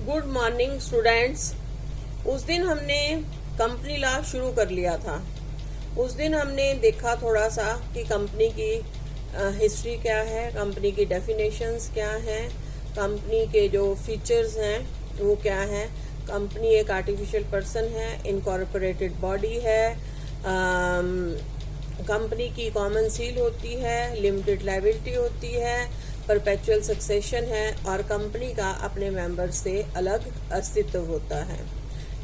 Good morning students. उस दिन हमने कंपनी लॉ शुरू कर लिया था। उस दिन हमने देखा थोड़ा सा कि कंपनी की हिस्ट्री क्या है, कंपनी की डेफिनेशंस क्या हैं, कंपनी के जो फीचर्स हैं वो क्या हैं। कंपनी एक आर्टिफिशियल पर्सन है, इनकॉर्पोरेटेड बॉडी है, कंपनी की कॉमन सील होती है, लिमिटेड लायबिलिटी होती है, परपेचुअल सक्सेशन है और कंपनी का अपने मेंबर से अलग अस्तित्व होता है।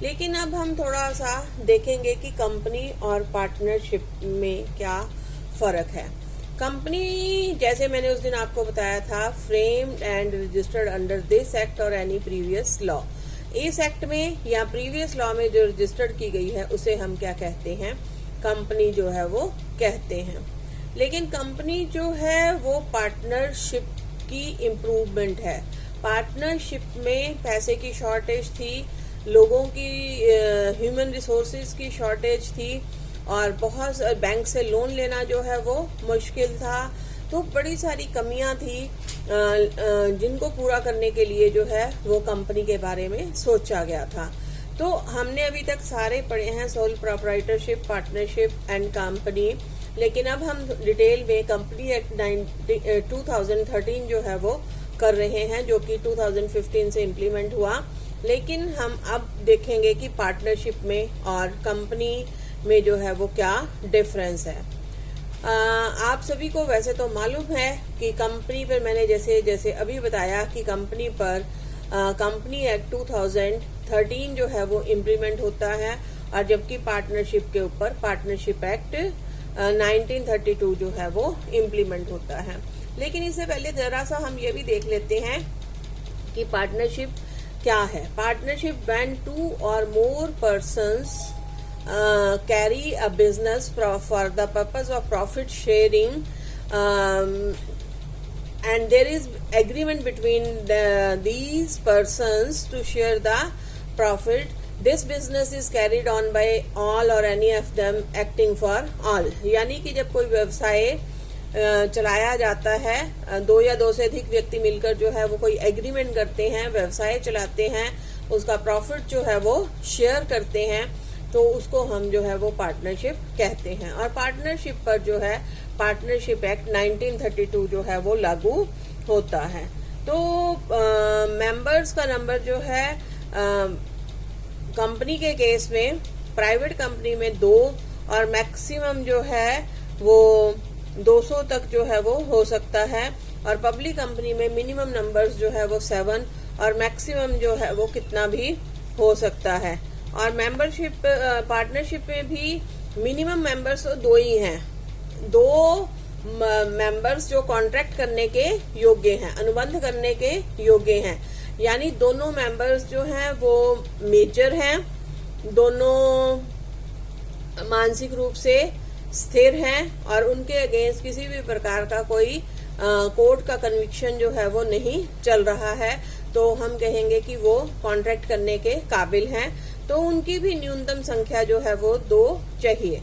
लेकिन अब हम थोड़ा सा देखेंगे कि कंपनी और पार्टनरशिप में क्या फर्क है। कंपनी, जैसे मैंने उस दिन आपको बताया था, framed and registered under this act और एनी प्रीवियस लॉ। इस एक्ट में या प्रीवियस लॉ में जो रजिस्टर्ड की गई है उसे हम क्या कहते हैं, कंपनी जो है वो कहते हैं। लेकिन कंपनी जो है वो पार्टनरशिप की इम्प्रूवमेंट है। पार्टनरशिप में पैसे की शॉर्टेज थी, लोगों की ह्यूमन रिसोर्सेज की शॉर्टेज थी और बहुत बैंक से लोन लेना जो है वो मुश्किल था। तो बड़ी सारी कमियां थी जिनको पूरा करने के लिए जो है वो कंपनी के बारे में सोचा गया था। तो हमने अभी तक सारे पढ़े हैं, sole proprietorship, partnership and company. लेकिन अब हम डिटेल में कंपनी एक्ट 2013 जो है वो कर रहे हैं, जो कि 2015 से इम्प्लीमेंट हुआ। लेकिन हम अब देखेंगे कि पार्टनरशिप में और कंपनी में जो है वो क्या डिफरेंस है। आप सभी को वैसे तो मालूम है कि कंपनी पर मैंने जैसे अभी बताया कि कंपनी पर कंपनी एक्ट 2013 जो है वो इम्प्लीमेंट होता है, और जबकि पार्टनरशिप के ऊपर पार्टनरशिप एक्ट 1932 जो है वो इम्प्लीमेंट होता है। लेकिन इससे पहले जरा सा हम ये भी देख लेते हैं कि पार्टनरशिप क्या है। पार्टनरशिप व्हेन टू और more persons carry a business for the purpose of profit sharing and there is agreement between these persons to share the profit. This business is carried on by all or any of them acting for all. यानी कि जब कोई व्यवसाय चलाया जाता है, दो या दो से अधिक व्यक्ति मिलकर जो है वो कोई एग्रीमेंट करते हैं, व्यवसाय चलाते हैं, उसका प्रॉफिट जो है वो शेयर करते हैं, तो उसको हम जो है वो पार्टनरशिप कहते हैं। और पार्टनरशिप पर जो है पार्टनरशिप एक्ट 1932 जो है वो लागू होता है। तो मेंबर्स का नंबर जो है कंपनी के केस में, प्राइवेट कंपनी में 2 और मैक्सिमम जो है वो 200 तक जो है वो हो सकता है, और पब्लिक कंपनी में मिनिमम नंबर्स जो है वो 7 और मैक्सिमम जो है वो कितना भी हो सकता है। और मेंबरशिप पार्टनरशिप में भी मिनिमम मेंबर्स तो 2 ही हैं, 2 मेंबर्स जो कॉन्ट्रैक्ट करने के योग्य हैं, अनुबंध करने के योग्य हैं। यानी दोनों मेंबर्स जो हैं वो मेजर हैं, दोनों मानसिक रूप से स्थिर हैं और उनके अगेंस्ट किसी भी प्रकार का कोई कोर्ट का कन्विक्शन जो है वो नहीं चल रहा है, तो हम कहेंगे कि वो कॉन्ट्रैक्ट करने के काबिल हैं। तो उनकी भी न्यूनतम संख्या जो है वो 2 चाहिए।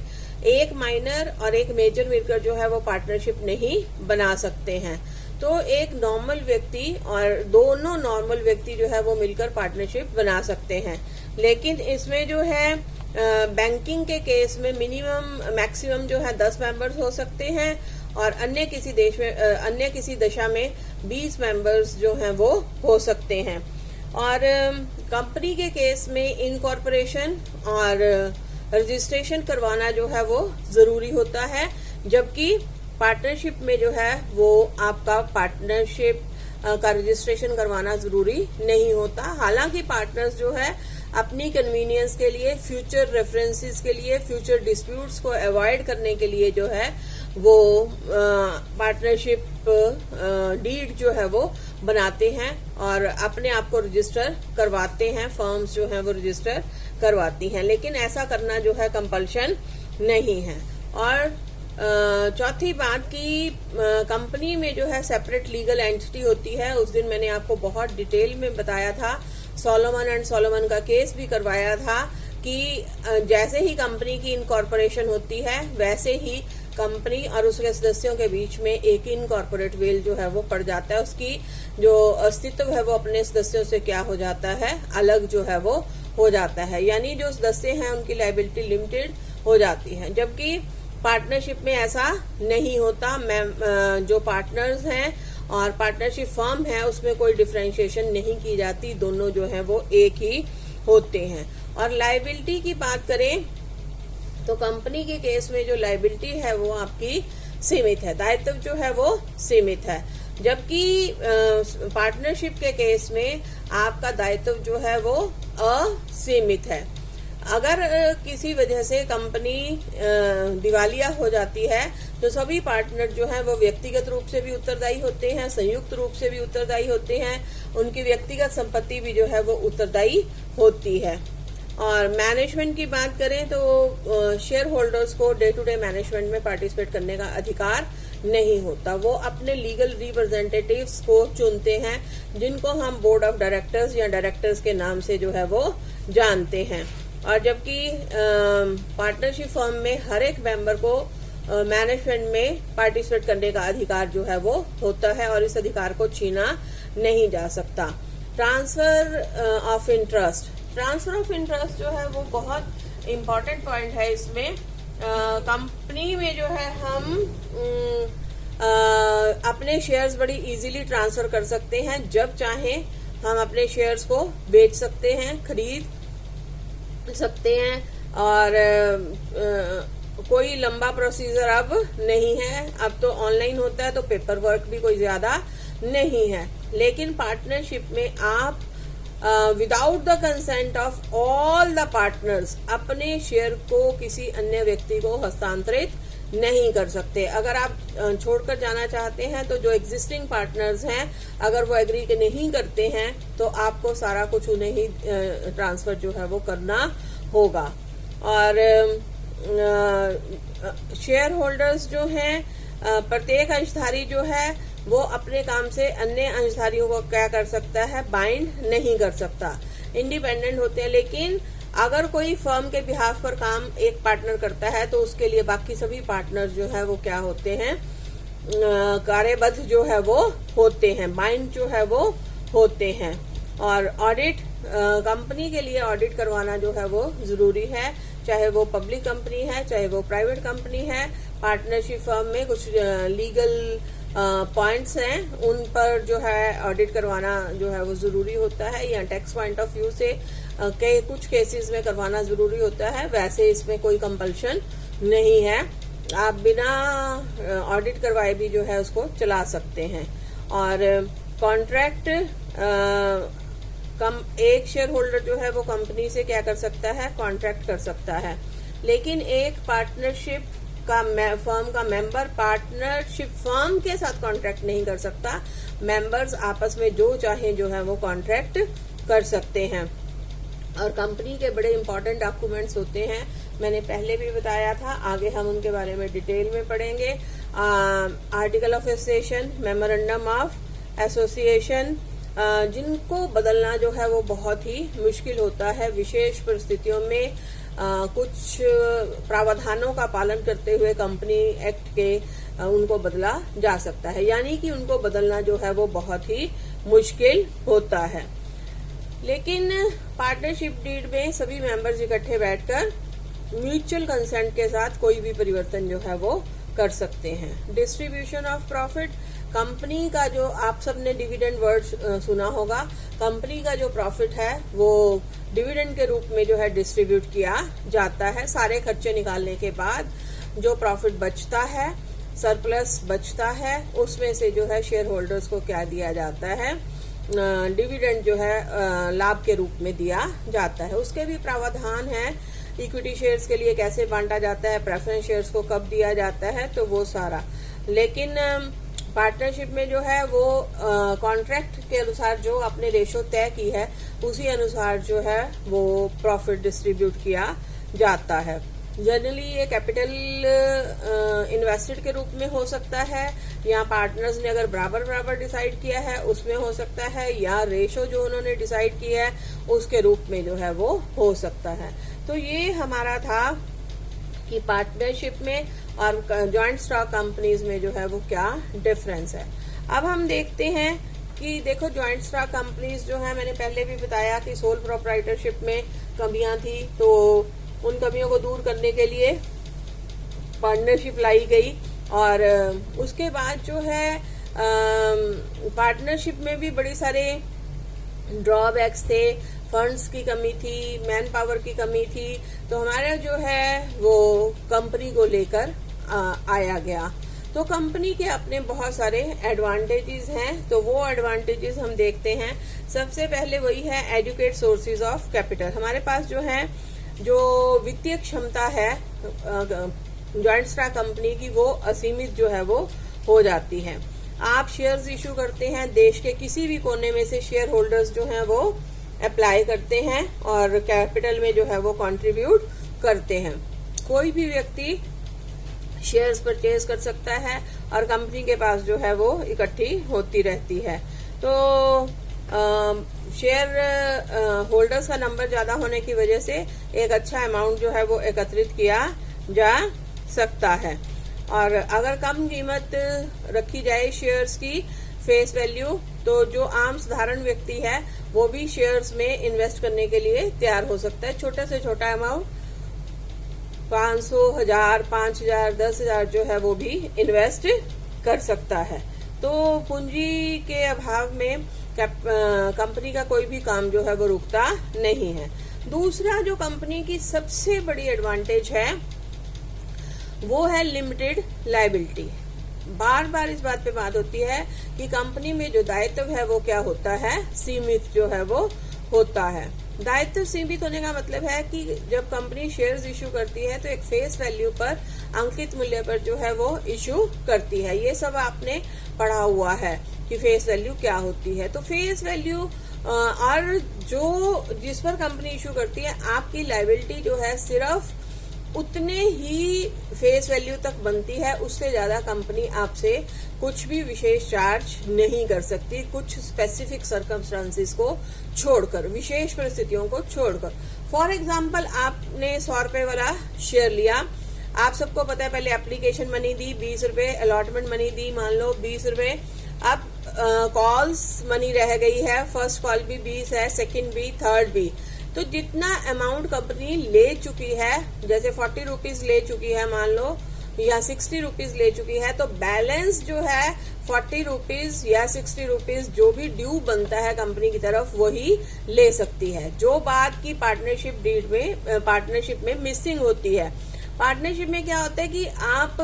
एक माइनर और एक मेजर मिलकर जो है वो पार्टनरशिप नहीं बना सकते हैं। तो एक नॉर्मल व्यक्ति और दोनों नॉर्मल व्यक्ति जो है वो मिलकर पार्टनरशिप बना सकते हैं। लेकिन इसमें जो है बैंकिंग के केस में मिनिमम मैक्सिमम जो है 10 मेंबर्स हो सकते हैं, और अन्य किसी दशा में 20 मेंबर्स जो हैं वो हो सकते हैं। और कंपनी के केस में इनकॉर्पोरेशन और रजिस्ट्रेशन करवाना जो है वो जरूरी होता है, जबकि पार्टनरशिप में जो है वो आपका पार्टनरशिप का रजिस्ट्रेशन करवाना जरूरी नहीं होता। हालांकि पार्टनर्स जो है अपनी कन्वीनियंस के लिए, फ्यूचर रेफरेंसेस के लिए, फ्यूचर डिस्प्यूट्स को अवॉइड करने के लिए जो है वो पार्टनरशिप डीड जो है वो बनाते हैं और अपने आप को रजिस्टर करवाते हैं, फर्म्स जो हैं वो रजिस्टर करवाती हैं। लेकिन ऐसा करना जो है कंपल्शन नहीं है। और चौथी बात की कंपनी में जो है सेपरेट लीगल एंटिटी होती है। उस दिन मैंने आपको बहुत डिटेल में बताया था, सोलोमन एंड सोलोमन का केस भी करवाया था कि जैसे ही कंपनी की इनकॉर्पोरेशन होती है वैसे ही कंपनी और उसके सदस्यों के बीच में एक इनकॉर्पोरेट विल जो है वो पड़ जाता है। उसकी जो अस्तित्व है वो अपने सदस्यों से क्या हो जाता है, अलग जो है वो हो जाता है, यानी जो सदस्य हैं उनकी लायबिलिटी लिमिटेड हो जाती है। जबकि पार्टनरशिप में ऐसा नहीं होता। जो पार्टनर्स हैं और पार्टनरशिप फर्म है उसमें कोई डिफरेंशिएशन नहीं की जाती, दोनों जो है वो एक ही होते हैं। और लायबिलिटी की बात करें तो कंपनी के केस में जो लायबिलिटी है वो आपकी सीमित है, दायित्व जो है वो सीमित है। जबकि पार्टनरशिप के केस में आपका दायित्व जो है वो असीमित है। अगर किसी वजह से कंपनी दिवालिया हो जाती है तो सभी पार्टनर जो हैं वो व्यक्तिगत रूप से भी उत्तरदायी होते हैं, संयुक्त रूप से भी उत्तरदायी होते हैं, उनकी व्यक्तिगत संपत्ति भी जो है वो उत्तरदायी होती है। और मैनेजमेंट की बात करें तो शेयर होल्डर्स को डे टू डे मैनेजमेंट में पार्टिसिपेट करने का अधिकार नहीं होता। वो अपने लीगल रिप्रेजेंटेटिव्स को चुनते हैं जिनको हम बोर्ड ऑफ डायरेक्टर्स या डायरेक्टर्स के नाम से जो है वो जानते हैं। और जबकि पार्टनरशिप फर्म में हर एक मेंबर को मैनेजमेंट में पार्टिसिपेट करने का अधिकार जो है वो होता है और इस अधिकार को छीना नहीं जा सकता। Transfer of interest, transfer of interest जो है वो बहुत इम्पोर्टेंट पॉइंट है। इसमें कंपनी में जो है हम अपने शेयर्स बड़ी इजीली ट्रांसफर कर सकते हैं। जब चाहे हम अपने शेयर्स को बेच सकते हैं, खरीद सकते हैं और कोई लंबा प्रोसीजर अब नहीं है। अब तो ऑनलाइन होता है तो पेपर वर्क भी कोई ज्यादा नहीं है। लेकिन पार्टनरशिप में आप without the consent of all the partners अपने शेयर को किसी अन्य व्यक्ति को हस्तांतरित नहीं कर सकते। अगर आप छोड़कर जाना चाहते हैं तो जो एग्जिस्टिंग पार्टनर्स हैं अगर वो एग्री नहीं करते हैं तो आपको सारा कुछ उन्हें ही ट्रांसफर जो है वो करना होगा। और शेयर होल्डर्स जो हैं, प्रत्येक अंशधारी जो है वो अपने काम से अन्य अंशधारियों को क्या कर सकता है, बाइंड नहीं कर सकता, इंडिपेंडेंट होते हैं। लेकिन अगर कोई फर्म के बिहाफ पर काम एक पार्टनर करता है तो उसके लिए बाकी सभी पार्टनर जो है वो क्या होते हैं, कार्यबद्ध जो है वो होते हैं, बाइंड जो है वो होते हैं। और ऑडिट, कंपनी के लिए ऑडिट करवाना जो है वो जरूरी है, चाहे वो पब्लिक कंपनी है चाहे वो प्राइवेट कंपनी है। पार्टनरशिप फर्म में कुछ लीगल पॉइंट्स हैं, उन पर जो है ऑडिट करवाना जो है वो जरूरी होता है, या टैक्स पॉइंट ऑफ व्यू से कुछ केसेस में करवाना जरूरी होता है। वैसे इसमें कोई कंपल्शन नहीं है, आप बिना ऑडिट करवाए भी जो है उसको चला सकते हैं। और कॉन्ट्रैक्ट, एक शेयर होल्डर जो है वो कंपनी से क्या कर सकता है, कॉन्ट्रैक्ट कर सकता है। लेकिन एक पार्टनरशिप का फर्म का मेंबर पार्टनरशिप फर्म के साथ कॉन्ट्रैक्ट नहीं कर सकता। मेंबर्स आपस में जो चाहे जो है वो कॉन्ट्रैक्ट कर सकते हैं। और कंपनी के बड़े इंपॉर्टेंट डॉक्यूमेंट्स होते हैं, मैंने पहले भी बताया था, आगे हम उनके बारे में डिटेल में पढ़ेंगे। Article of association, memorandum of association, जिनको बदलना जो है वो बहुत ही मुश्किल होता है। विशेष परिस्थितियों में कुछ प्रावधानों का पालन करते हुए कंपनी एक्ट के उनको बदला जा सकता है, यानी कि उनको बदलना जो है वो बहुत ही मुश्किल होता है। लेकिन पार्टनरशिप डीड में सभी मेंबर्स इकट्ठे बैठकर म्यूचुअल कंसेंट के साथ कोई भी परिवर्तन जो है वो कर सकते हैं। डिस्ट्रीब्यूशन ऑफ प्रॉफिट, कंपनी का जो आप सबने डिविडेंड वर्ड सुना होगा, कंपनी का जो प्रॉफिट है वो डिविडेंड के रूप में जो है डिस्ट्रीब्यूट किया जाता है। सारे खर्चे निकालने के बाद जो प्रॉफिट बचता है, सरप्लस बचता है, उसमें से जो है शेयर होल्डर्स को क्या दिया जाता है, डिविडेंड जो है लाभ के रूप में दिया जाता है। उसके भी प्रावधान है, इक्विटी शेयर्स के लिए कैसे बांटा जाता है, प्रेफरेंस शेयर्स को कब दिया जाता है, तो वो सारा। लेकिन पार्टनरशिप में जो है वो कॉन्ट्रैक्ट के अनुसार जो आपने रेशो तय की है उसी अनुसार जो है वो प्रॉफिट डिस्ट्रीब्यूट किया जाता है। जनरली ये कैपिटल इन्वेस्टेड के रूप में हो सकता है, या पार्टनर्स ने अगर बराबर बराबर डिसाइड किया है उसमें हो सकता है, या रेशो जो उन्होंने डिसाइड किया है उसके रूप में जो है वो हो सकता है। तो ये हमारा था कि पार्टनरशिप में और ज्वाइंट स्टॉक कंपनीज में जो है वो क्या डिफरेंस है। अब हम देखते हैं कि देखो ज्वाइंट स्टॉक कंपनीज जो है, मैंने पहले भी बताया कि सोल प्रोप्राइटरशिप में कमियां थी, तो उन कमियों को दूर करने के लिए पार्टनरशिप लाई गई। और उसके बाद जो है पार्टनरशिप में भी बड़ी सारे ड्रॉबैक्स थे, फंड्स की कमी थी, मैन पावर की कमी थी। तो हमारा जो है वो कंपनी को लेकर आया गया। तो कंपनी के अपने बहुत सारे एडवांटेजेस हैं, तो वो एडवांटेजेस हम देखते हैं। सबसे पहले वही है एडुकेट सोर्सेज ऑफ कैपिटल। हमारे पास जो है जो वित्तीय क्षमता है ज्वाइंट स्टॉक कंपनी की, वो असीमित जो है वो हो जाती है। आप शेयर्स इशू करते हैं, देश के किसी भी कोने में से शेयर होल्डर्स जो हैं वो अप्लाई करते हैं और कैपिटल में जो है वो कंट्रीब्यूट करते हैं। कोई भी व्यक्ति शेयर्स परचेज कर सकता है और कंपनी के पास जो है वो इकट्ठी होती रहती है। तो शेयर होल्डर्स का नंबर ज्यादा होने की वजह से एक अच्छा अमाउंट जो है वो एकत्रित किया जा सकता है। और अगर कम कीमत रखी जाए शेयर्स की फेस वैल्यू, तो जो आम साधारण व्यक्ति है वो भी शेयर्स में इन्वेस्ट करने के लिए तैयार हो सकता है। छोटे से छोटा अमाउंट 500, 1000, 5000, 10,000 जो है वो भी इन्वेस्ट कर सकता है। तो पूंजी के अभाव में कंपनी का कोई भी काम जो है वो रुकता नहीं है। दूसरा जो कंपनी की सबसे बड़ी एडवांटेज है वो है लिमिटेड लायबिलिटी। बार बार इस बात पे बात होती है कि कंपनी में जो दायित्व है वो क्या होता है, सीमित जो है वो होता है। दायित्व सीमित होने का मतलब है कि जब कंपनी शेयर्स इशू करती है तो एक फेस वैल्यू पर, अंकित मूल्य पर जो है वो इशू करती है। ये सब आपने पढ़ा हुआ है कि फेस वैल्यू क्या होती है। तो फेस वैल्यू और जो जिस पर कंपनी इशू करती है, आपकी लायबिलिटी जो है सिर्फ उतने ही फेस वैल्यू तक बनती है, उससे ज्यादा कंपनी आपसे कुछ भी विशेष चार्ज नहीं कर सकती, कुछ स्पेसिफिक सर्कमस्टांसिस को छोड़कर, विशेष परिस्थितियों को छोड़कर। फॉर एग्जांपल, आपने 100 रुपए वाला शेयर लिया, आप सबको पता है पहले एप्लीकेशन मनी दी 20 रुपए, अलॉटमेंट मनी दी मान लो 20 रुपए, अब कॉल्स मनी रह गई है, फर्स्ट कॉल भी 20 है, सेकंड भी, थर्ड भी। तो जितना अमाउंट कंपनी ले चुकी है, जैसे 40 रुपीज ले चुकी है मान लो, या 60 रुपीज ले चुकी है, तो बैलेंस जो है 40 रुपीज या 60 रुपीज जो भी ड्यू बनता है कंपनी की तरफ वही ले सकती है। जो बात की पार्टनरशिप डीड में, पार्टनरशिप में मिसिंग होती है। पार्टनरशिप में क्या होता है कि आप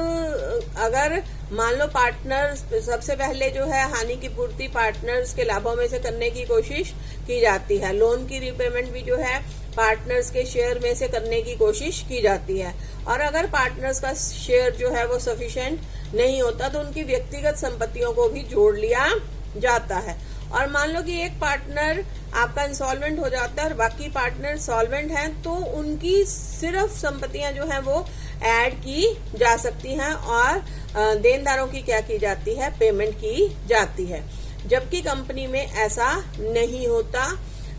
अगर मान लो पार्टनर, सबसे पहले जो है हानि की पूर्ति पार्टनर्स के लाभों में से करने की कोशिश की जाती है। लोन की रिपेमेंट भी जो है पार्टनर्स के शेयर में से करने की कोशिश की जाती है। और अगर पार्टनर्स का शेयर जो है वो सफिशिएंट नहीं होता तो उनकी व्यक्तिगत संपत्तियों को भी जोड़ लिया जाता है। और मान लो कि एक पार्टनर आपका इंसॉल्वेंट हो जाता है और बाकी पार्टनर सॉल्वेंट हैं, तो उनकी सिर्फ संपत्तियां जो हैं वो ऐड की जा सकती हैं और देनदारों की क्या की जाती है, पेमेंट की जाती है। जबकि कंपनी में ऐसा नहीं होता।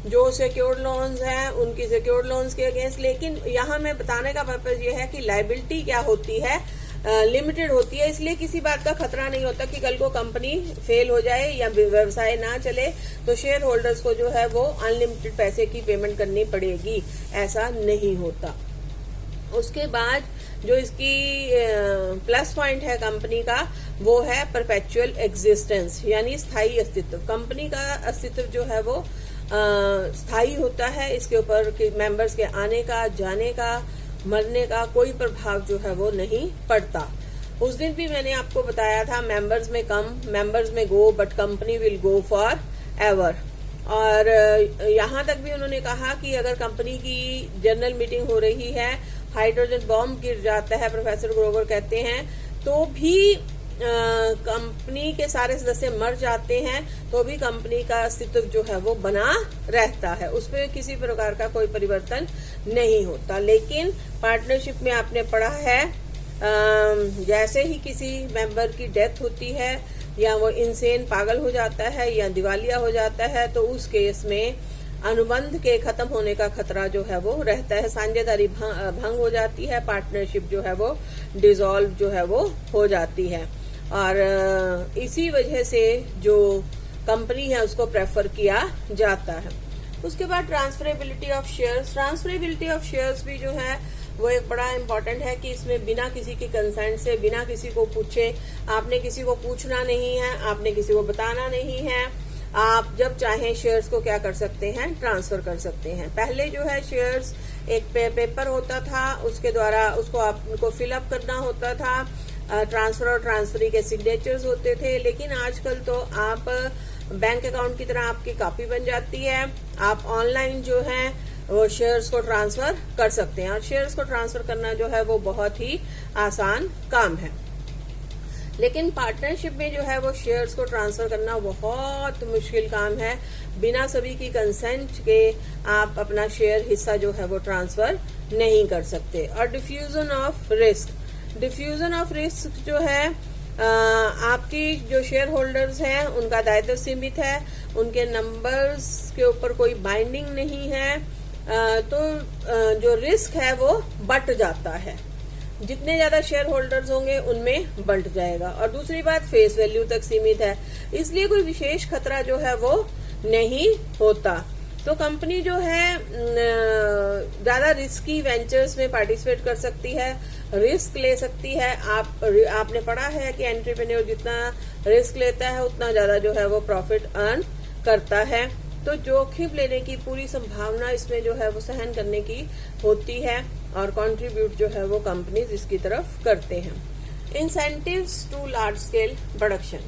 जो सिक्योर्ड लोन्स हैं उनकी सिक्योर्ड लोन्स के अगेंस्ट, लेकिन यहाँ मैं बताने का पर्पज ये है कि लायबिलिटी क्या होती है, लिमिटेड होती है, इसलिए किसी बात का खतरा नहीं होता कि कल को कंपनी फेल हो जाए या व्यवसाय ना चले तो शेयर होल्डर्स को जो है वो अनलिमिटेड पैसे की पेमेंट करनी पड़ेगी, ऐसा नहीं होता। उसके बाद जो इसकी प्लस पॉइंट है कंपनी का वो है परपेचुअल एग्जिस्टेंस, यानी स्थायी अस्तित्व। कंपनी का अस्तित्व जो है वो स्थायी होता है, इसके ऊपर मेंबर्स के आने का, जाने का, मरने का कोई प्रभाव जो है वो नहीं पड़ता। उस दिन भी मैंने आपको बताया था मेंबर्स में come, members may go, but company will go forever. और यहाँ तक भी उन्होंने कहा कि अगर कंपनी की जनरल मीटिंग हो रही है, हाइड्रोजन बॉम्ब गिर जाता है, प्रोफेसर ग्रोवर कहते हैं, तो भी कंपनी के सारे सदस्य मर जाते हैं तो भी कंपनी का अस्तित्व जो है वो बना रहता है, उसमें किसी प्रकार का कोई परिवर्तन नहीं होता। लेकिन पार्टनरशिप में आपने पढ़ा है जैसे ही किसी मेंबर की डेथ होती है या वो इंसेन पागल हो जाता है या दिवालिया हो जाता है तो उस केस में अनुबंध के खत्म होने का खतरा जो है वो रहता है, साझेदारी भंग हो जाती है, पार्टनरशिप जो है वो डिसॉल्व जो है वो हो जाती है। और इसी वजह से जो कंपनी है उसको प्रेफर किया जाता है। उसके बाद transferability of shares. Transferability of shares भी जो है वो एक बड़ा इम्पोर्टेंट है कि इसमें बिना किसी की कंसेंट से, बिना किसी को पूछे, आपने किसी को पूछना नहीं है, आपने किसी को बताना नहीं है, आप जब चाहें शेयर्स को क्या कर सकते हैं, ट्रांसफर कर सकते हैं। पहले जो है शेयर्स एक पेपर होता था, उसके द्वारा उसको आपको फिलअप करना होता था, ट्रांसफर और ट्रांसफरी के सिग्नेचर्स होते थे। लेकिन आजकल तो आप बैंक अकाउंट की तरह आपकी कॉपी बन जाती है, आप ऑनलाइन जो है वो शेयर्स को ट्रांसफर कर सकते हैं। और शेयर्स को ट्रांसफर करना जो है वो बहुत ही आसान काम है। लेकिन पार्टनरशिप में जो है वो शेयर्स को ट्रांसफर करना बहुत मुश्किल काम है। बिना सभी की कंसेंट के आप अपना शेयर हिस्सा जो है वो ट्रांसफर नहीं कर सकते। और diffusion of risk. Diffusion of risk जो है आपकी जो शेयर होल्डर्स हैं उनका दायित्व सीमित है, उनके नंबर्स के ऊपर कोई बाइंडिंग नहीं है, तो जो रिस्क है वो बढ़ जाता है। जितने ज्यादा शेयर होल्डर्स होंगे उनमें बढ़ जाएगा। और दूसरी बात, फेस वैल्यू तक सीमित है, इसलिए कोई विशेष खतरा जो है वो नहीं होता। तो कंपनी जो है ज्यादा रिस्की वेंचर्स में पार्टिसिपेट कर सकती है, रिस्क ले सकती है। आपने पढ़ा है कि एंटरप्रेन्योर जितना रिस्क लेता है उतना ज्यादा जो है वो प्रॉफिट अर्न करता है। तो जोखिम लेने की पूरी संभावना इसमें जो है वो सहन करने की होती है और कंट्रीब्यूट जो है वो कंपनीज इसकी तरफ करते हैं। Incentives to large scale production.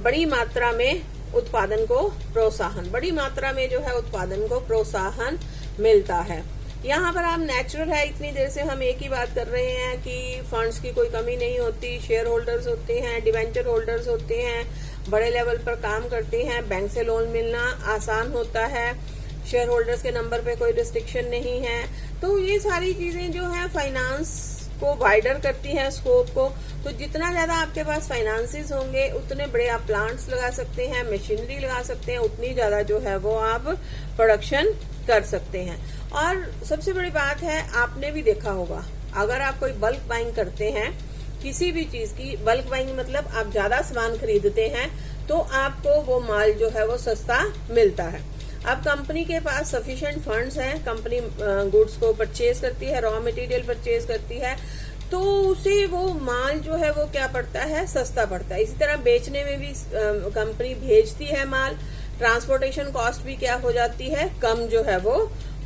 बड़ी मात्रा में उत्पादन को प्रोत्साहन, बड़ी मात्रा में जो है उत्पादन को प्रोत्साहन मिलता है। यहाँ पर आप नेचुरल है, इतनी देर से हम एक ही बात कर रहे हैं कि फंड्स की कोई कमी नहीं होती, शेयर होल्डर्स होते हैं, डिवेंचर होल्डर्स होते हैं, बड़े लेवल पर काम करते हैं, बैंक से लोन मिलना आसान होता है, शेयर होल्डर्स के नंबर पे कोई रिस्ट्रिक्शन नहीं है। तो ये सारी चीजें जो है फाइनेंस को वाइडर करती है, स्कोप को। तो जितना ज्यादा आपके पास फाइनेंसेस होंगे उतने बड़े आप प्लांट्स लगा सकते हैं, मशीनरी लगा सकते हैं, उतनी ज्यादा जो है वो आप प्रोडक्शन कर सकते हैं। और सबसे बड़ी बात है, आपने भी देखा होगा, अगर आप कोई बल्क बाइंग करते हैं किसी भी चीज की, बल्क बाइंग मतलब आप ज्यादा सामान खरीदते हैं, तो आपको वो माल जो है वो सस्ता मिलता है। अब कंपनी के पास सफिशिएंट फंड्स हैं, कंपनी गुड्स को परचेज करती है, रॉ मटेरियल परचेज करती है, तो उसे वो माल जो है वो क्या पड़ता है, सस्ता पड़ता है। इसी तरह बेचने में भी कंपनी भेजती है माल, ट्रांसपोर्टेशन कॉस्ट भी क्या हो जाती है, कम जो है वो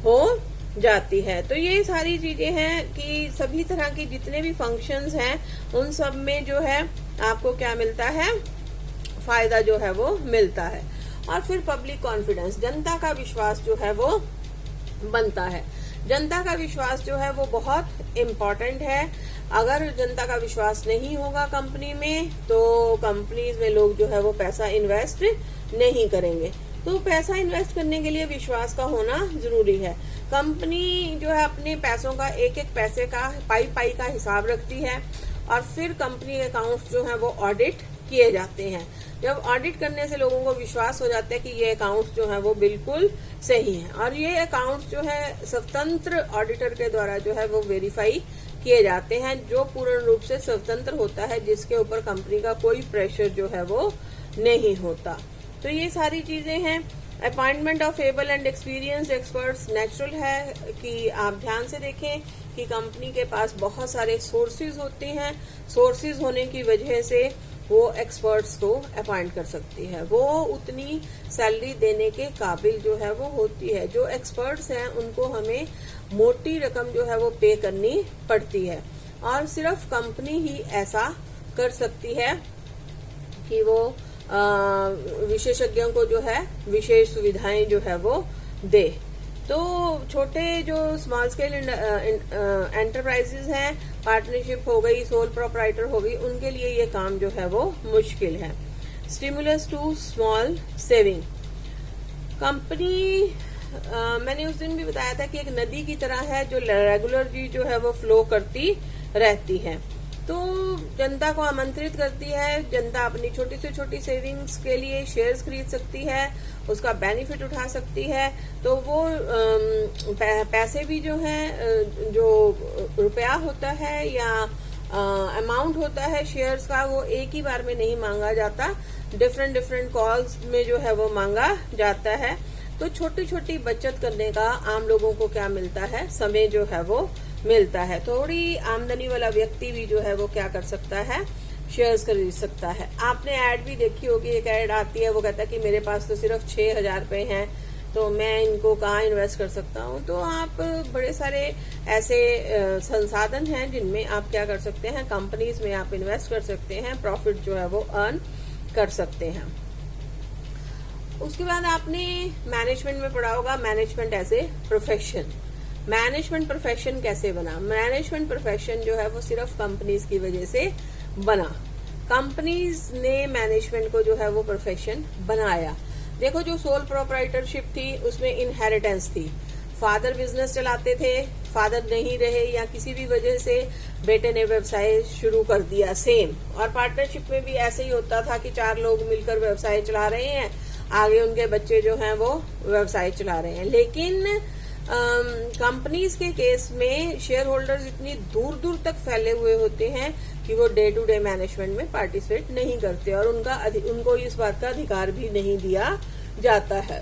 हो जाती है। तो ये सारी चीजें हैं कि सभी तरह की जितने भी फंक्शंस हैं उन सब में जो है आपको क्या मिलता है, फायदा जो है वो मिलता है। और फिर पब्लिक कॉन्फिडेंस, जनता का विश्वास जो है वो बनता है। जनता का विश्वास जो है वो बहुत इम्पोर्टेंट है। अगर जनता का विश्वास नहीं होगा कंपनी में, तो कंपनीज में लोग जो है वो पैसा इन्वेस्ट नहीं करेंगे। तो पैसा इन्वेस्ट करने के लिए विश्वास का होना जरूरी है। कंपनी जो है अपने पैसों का, एक एक पैसे का पाई का हिसाब रखती है और फिर कंपनी के अकाउंट्स जो है वो ऑडिट किए जाते हैं। जब ऑडिट करने से लोगों को विश्वास हो जाता है कि ये अकाउंट्स जो है वो बिल्कुल सही है, और ये अकाउंट्स जो है स्वतंत्र ऑडिटर के द्वारा जो है वो वेरीफाई किए जाते हैं, जो पूर्ण रूप से स्वतंत्र होता है, जिसके ऊपर कंपनी का कोई प्रेशर जो है वो नहीं होता। तो ये सारी चीजें हैं। Appointment of able and experienced experts natural है कि आप ध्यान से देखें कि कंपनी के पास बहुत सारे सोर्सेज होते हैं, सोर्सेज होने की वजह से वो एक्सपर्ट्स को अपॉइंट कर सकती है, वो उतनी सैलरी देने के काबिल जो है वो होती है। जो एक्सपर्ट्स हैं उनको हमें मोटी रकम जो है वो पे करनी पड़ती है, और सिर्फ कंपनी ही ऐसा कर सकती है कि वो विशेषज्ञों को जो है विशेष सुविधाएं जो है वो दे। तो छोटे जो स्मॉल स्केल एंटरप्राइजेस हैं, पार्टनरशिप हो गई, सोल प्रोप्राइटर हो गई, उनके लिए ये काम जो है वो मुश्किल है। Stimulus to small saving. Company मैंने उस दिन भी बताया था कि एक नदी की तरह है जो रेगुलर जो है वो फ्लो करती रहती है। तो जनता को आमंत्रित करती है, जनता अपनी छोटी से छोटी सेविंग्स के लिए शेयर्स खरीद सकती है, उसका बेनिफिट उठा सकती है। तो वो पैसे भी जो है, जो रुपया होता है या अमाउंट होता है शेयर्स का, वो एक ही बार में नहीं मांगा जाता, डिफरेंट डिफरेंट कॉल्स में जो है वो मांगा जाता है। तो छोटी छोटी बचत करने का आम लोगों को क्या मिलता है, समय जो है वो मिलता है। थोड़ी आमदनी वाला व्यक्ति भी जो है वो क्या कर सकता है, शेयर्स खरीद सकता है। आपने ऐड भी देखी होगी, एक ऐड आती है, वो कहता है कि मेरे पास तो सिर्फ 6,000 रुपए हैं, तो मैं इनको कहाँ इन्वेस्ट कर सकता हूँ। तो आप बड़े सारे ऐसे संसाधन हैं जिनमें आप क्या कर सकते हैं, कंपनीज में आप इन्वेस्ट कर सकते हैं, प्रॉफिट जो है वो अर्न कर सकते हैं। उसके बाद आपने मैनेजमेंट में पढ़ा होगा, management as a profession. Management profession कैसे बना? मैनेजमेंट प्रोफेशन जो है वो सिर्फ कंपनीज की वजह से बना। कंपनीज ने मैनेजमेंट को जो है वो प्रोफेशन बनाया। देखो, जो सोल प्रोप्राइटरशिप थी उसमें इनहेरिटेंस थी। फादर बिजनेस चलाते थे, फादर नहीं रहे या किसी भी वजह से बेटे ने व्यवसाय शुरू कर दिया, सेम। और पार्टनरशिप में भी ऐसे ही होता था कि 4 लोग मिलकर व्यवसाय चला रहे हैं, आगे उनके बच्चे जो हैं वो व्यवसाय चला रहे हैं। लेकिन कंपनीज के केस में शेयर होल्डर्स इतनी दूर दूर तक फैले हुए होते हैं कि वो डे टू डे मैनेजमेंट में पार्टिसिपेट नहीं करते और उनको इस बात का अधिकार भी नहीं दिया जाता है।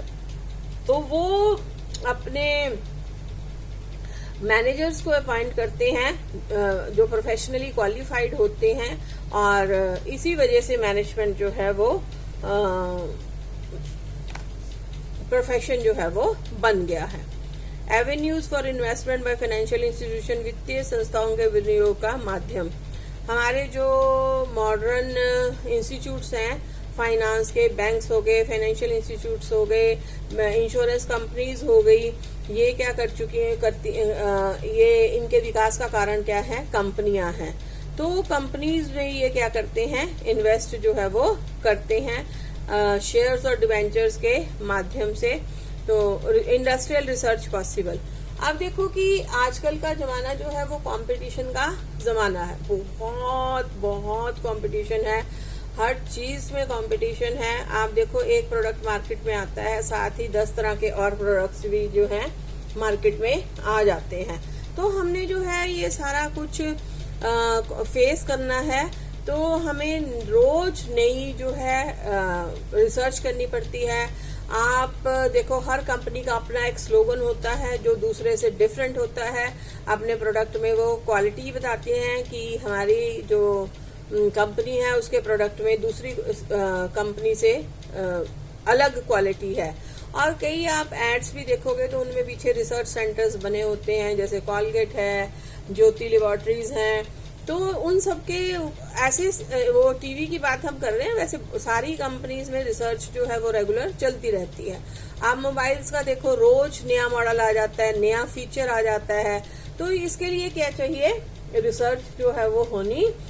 तो वो अपने मैनेजर्स को अपॉइंट करते हैं जो प्रोफेशनली क्वालिफाइड होते हैं, और इसी वजह से मैनेजमेंट जो है वो प्रोफेशन जो है वो बन गया है। Avenues for investment by financial institution, वित्तीय संस्थाओं के विनियोग का माध्यम। हमारे जो मॉडर्न इंस्टीट्यूट्स हैं, फाइनेंस के, बैंक्स हो गए, फाइनेंशियल इंस्टीट्यूट्स हो गए, इंश्योरेंस कंपनीज हो गई, ये क्या कर चुकी हैं, ये इनके विकास का कारण क्या है, कंपनियां हैं। तो कंपनीज में ये क्या करते हैं, इन्वेस्ट जो है वो करते हैं शेयर्स और डिवेंचर्स के माध्यम से। तो इंडस्ट्रियल रिसर्च पॉसिबल। अब देखो कि आजकल का जमाना जो है वो कंपटीशन का जमाना है, बहुत बहुत कंपटीशन है, हर चीज में कंपटीशन है। आप देखो, एक प्रोडक्ट मार्केट में आता है, साथ ही 10 तरह के और प्रोडक्ट्स भी जो हैं मार्केट में आ जाते हैं। तो हमने जो है ये सारा कुछ फेस करना है, तो हमें रोज नई जो है रिसर्च करनी पड़ती है। आप देखो, हर कंपनी का अपना एक स्लोगन होता है जो दूसरे से डिफरेंट होता है। अपने प्रोडक्ट में वो क्वालिटी बताते हैं कि हमारी जो कंपनी है उसके प्रोडक्ट में दूसरी कंपनी से अलग क्वालिटी है। और कई आप एड्स भी देखोगे तो उनमें पीछे रिसर्च सेंटर्स बने होते हैं, जैसे कॉलगेट है, ज्योति लेबोरेटरीज हैं। तो उन सब के ऐसे, वो टीवी की बात हम कर रहे हैं, वैसे सारी कंपनीज में रिसर्च जो है वो रेगुलर चलती रहती है। आप मोबाइल्स का देखो, रोज नया मॉडल आ जाता है, नया फीचर आ जाता है। तो इसके लिए क्या चाहिए, रिसर्च जो है वो होनी